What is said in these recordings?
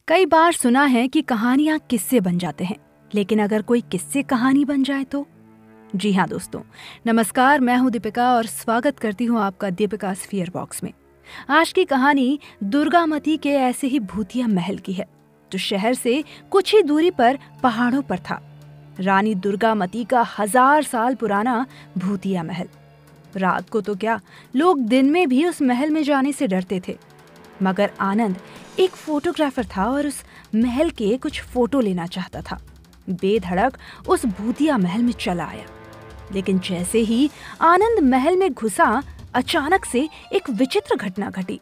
कई बार सुना है कि कहानियां किस्से बन जाते हैं, लेकिन अगर कोई किस्से कहानी बन जाए तो? जी हाँ दोस्तों, नमस्कार। मैं हूँ दीपिका और स्वागत करती हूँ आपका दीपिका स्फीयर बॉक्स में। आज की कहानी दुर्गामती के ऐसे ही भूतिया महल की है, जो शहर से कुछ ही दूरी पर पहाड़ों पर था। रानी दुर्गामती का 1000 साल पुराना भूतिया महल। रात को तो क्या, लोग दिन में भी उस महल में जाने से डरते थे। मगर आनंद एक फोटोग्राफर था और उस महल के कुछ फोटो लेना चाहता था। बेधड़क उस भूतिया महल में चला आया। लेकिन जैसे ही आनंद महल में घुसा, अचानक से एक विचित्र घटना घटी।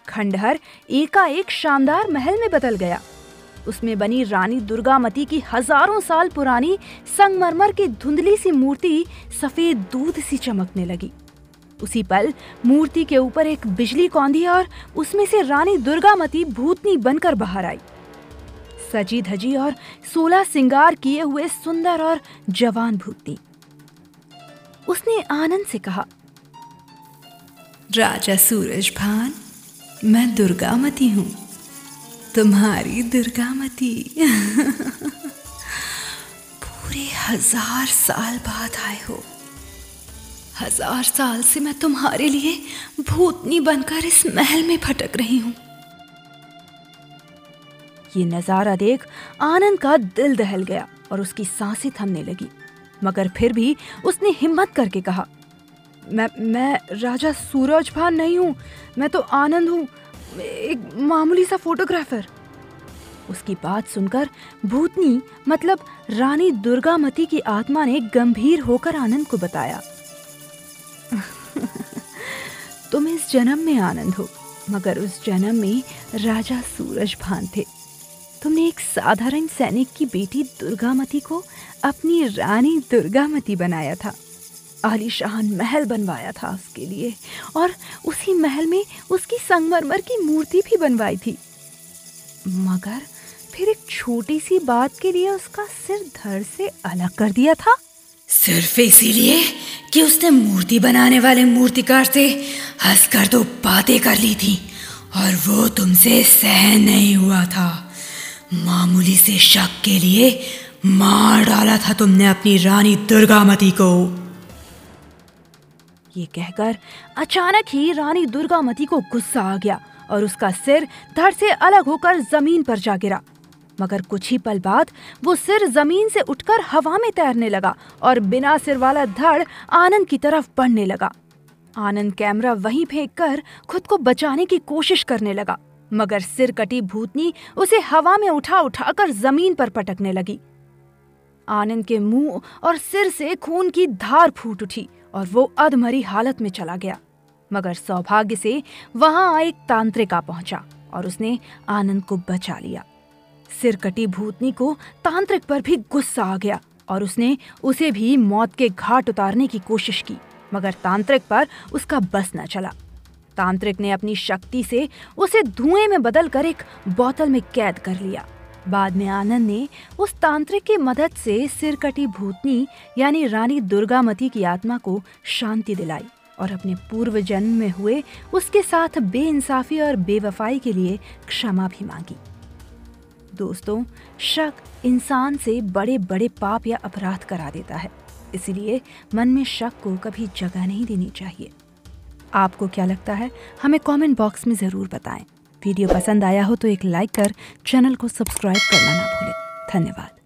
खंडहर एकाएक शानदार महल में बदल गया। उसमें बनी रानी दुर्गामती की हजारों साल पुरानी संगमरमर की धुंधली सी मूर्ति सफेद दूध सी चमकने लगी। उसी पल मूर्ति के ऊपर एक बिजली कौंधी और उसमें से रानी दुर्गामती भूतनी बनकर बाहर आई। सजी धजी और 16 सिंगार किए हुए सुंदर और जवान भूतनी। उसने आनंद से कहा, राजा सूरजभान, मैं दुर्गामती हूँ, तुम्हारी दुर्गामती। पूरे 1000 साल बाद आए हो। 1000 साल से मैं तुम्हारे लिए भूतनी बनकर इस महल में भटक रही हूँ। ये नजारा देख आनंद का दिल दहल गया और उसकी सांसें थमने लगी। मगर फिर भी उसने हिम्मत करके कहा, मैं राजा सूरजभान नहीं हूँ, मैं तो आनंद हूँ, एक मामूली सा फोटोग्राफर। उसकी बात सुनकर भूतनी मतलब रानी दुर्गामती की आत्मा ने गंभीर होकर आनंद को बताया, तुम इस जन्म में आनंद हो, मगर उस जन्म में राजा सूरजभान थे। तुमने एक साधारण सैनिक की बेटी दुर्गामती को अपनी रानी दुर्गामती बनाया था। आलीशान महल बनवाया था उसके लिए और उसी महल में उसकी संगमरमर की मूर्ति भी बनवाई थी। मगर फिर एक छोटी सी बात के लिए उसका सिर धड़ से अलग कर दिया था। सिर्फ इसीलिए कि उसने मूर्ति बनाने वाले मूर्तिकार से हंसकर तो बातें कर ली थी और वो तुमसे सहन नहीं हुआ था। मामूली से शक के लिए मार डाला था तुमने अपनी रानी दुर्गामती को। ये कहकर अचानक ही रानी दुर्गामती को गुस्सा आ गया और उसका सिर धड़ से अलग होकर जमीन पर जा गिरा। मगर कुछ ही पल बाद वो सिर जमीन से उठकर हवा में तैरने लगा और बिना सिर वाला धड़ आनंद की तरफ बढ़ने लगा। आनंद कैमरा वहीं फेंककर खुद को बचाने की कोशिश करने लगा, मगर सिर कटी भूतनी उसे हवा में उठाकर जमीन पर पटकने लगी। आनंद के मुंह और सिर से खून की धार फूट उठी और वो अधमरी हालत में चला गया। मगर सौभाग्य से वहां एक तांत्रिक आ पहुंचा और उसने आनंद को बचा लिया। सिर कटी भूतनी को तांत्रिक पर भी गुस्सा आ गया और उसने उसे भी मौत के घाट उतारने की कोशिश की, मगर तांत्रिक पर उसका बस न चला। तांत्रिक ने अपनी शक्ति से उसे धुएं में बदलकर एक बोतल में कैद कर लिया। बाद में आनंद ने उस तांत्रिक की मदद से सिर कटी भूतनी यानी रानी दुर्गामती की आत्मा को शांति दिलाई और अपने पूर्व जन्म में हुए उसके साथ बेइंसाफी और बेवफाई के लिए क्षमा भी मांगी। दोस्तों, शक इंसान से बड़े बड़े पाप या अपराध करा देता है, इसलिए मन में शक को कभी जगह नहीं देनी चाहिए। आपको क्या लगता है, हमें कमेंट बॉक्स में जरूर बताएं। वीडियो पसंद आया हो तो एक लाइक कर चैनल को सब्सक्राइब करना ना भूलें। धन्यवाद।